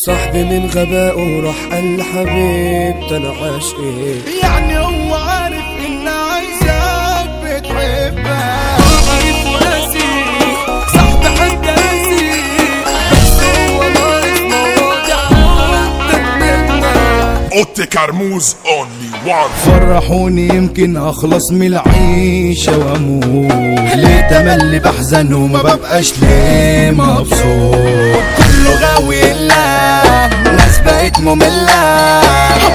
صاحبي من غبائه راح قال حبيبتي انا عاشقك. يعني هو عارف ان عايزك بتحبك، عارف وناسي صاحبي حتى ناسي، بس هو ناقص مواضيع قدامنا. اوتي كرموز اونلي وان. فرحوني يمكن اخلص من العيشة واموت، ليه تملي بحزن وما ببقاش ليه مبسوط. كله غاوي الله، ناس بقت مملة،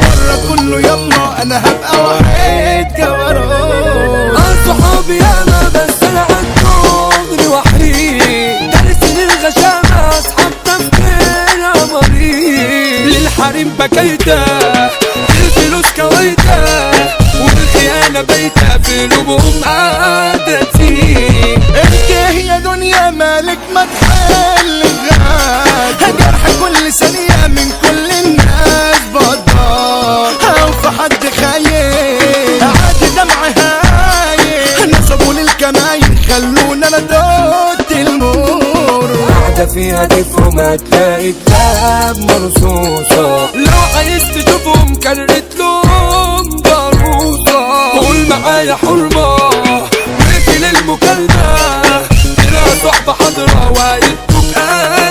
بره كله يلا انا هبقى واحد كبروت. صحابي انا بس انا عالدغري وحيد، درس للغشامة اصحاب تفكير مريض، للحريم بكيته الفلوس كويته، والخيانة بايته في قلوبهم عادتي. انت يا دنيا مالك ما تحل غاد، جرح كل ثانية من كل الناس بضار، او في حد خايف عادي دمع هايل، نصبوا للكماين خلونا انا دوت المور. قاعدة فيها تفهم هتلاقي كتاب مرصوصة، لو عايز تشوفهم كررت لهم ضروسة. قول معايا حرمة وقفل المكالمة، كده صحبة حضرة وقيتكم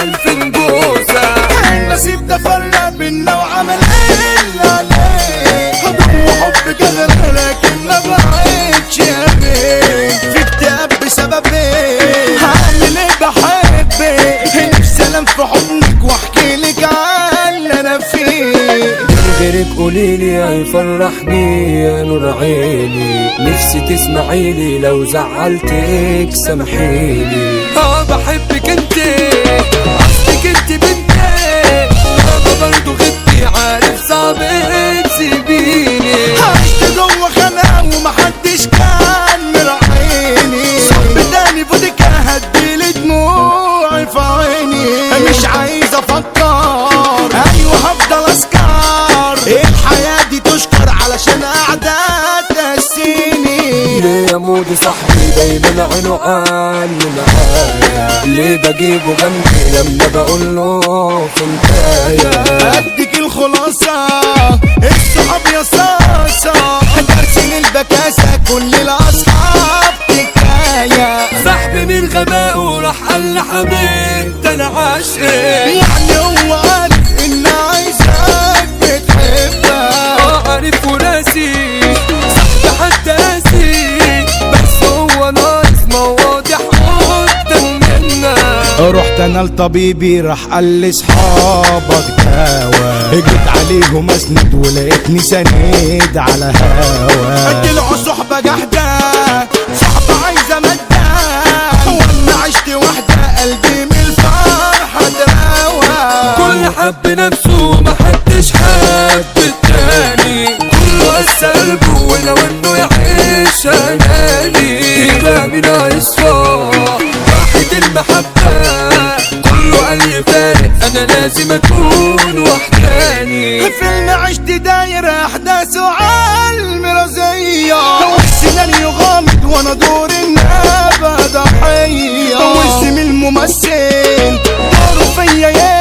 1000 نبوسة. النصيب ده فرق بينا وعمل الا عليه، حضن وحب كغير لكن ما بقتش يا بيه. في اكتئاب بسببي هعمل ايه بحبك، نفسي انام في حضنك واحكي لك عن اللي انا فيه. من غيرك قوليلي هيفرحني يا نور عيني، نفسي تسمعيلي لو زعلتك سامحيلي. بحبك انت اصلك انت بنتي، انا برضو غبتي عارف صعب تسيبيني. عشت جوه خناقه ومحدش كان مراعيني، صاحبي تاني فودكا هديلي دموعي في عيني. مش عايز افكر ايوه هفضل اسكر، الحياه دي تشكر علشان قاعده تقسيني. ليه يا مودي صاحبي دايما عينه عني معايا، ليه بجيبه جنبي لما بقوله في مكايا. اديك الخلاصه الصحاب يا صاصه، درس للبكاسه كل الاصحاب حكايه. صاحبي من غبائه راح قال حبيبتي انا عاشقك. يعني هو عارف ان عايزك بتحبك، عارف وناسي صاحبي حتى ناسي، بس هو ناقص مواضيع قدامنا. رحت انا لطبيبي راح قال لي اصحابك دوا، جيت عليهم اسند ولقيتني سند على هوا. طلعوا صحبه جحده صحبه عايزه ماده، وانا عشت وحده قلبي من الفرحه اتراوى. كل حب نفسه محدش حب التاني، كله قسى قلبه ولو انه يعيش اناني. كلامي ناقصة راحة المحبة، كله قال يفارق انا لازم اكون وحداني. فيلم عشت داير احداثه عالمرازية، والسيناريو غامض وانا دور النابة ضحية، والزميل الممثل دوره فيا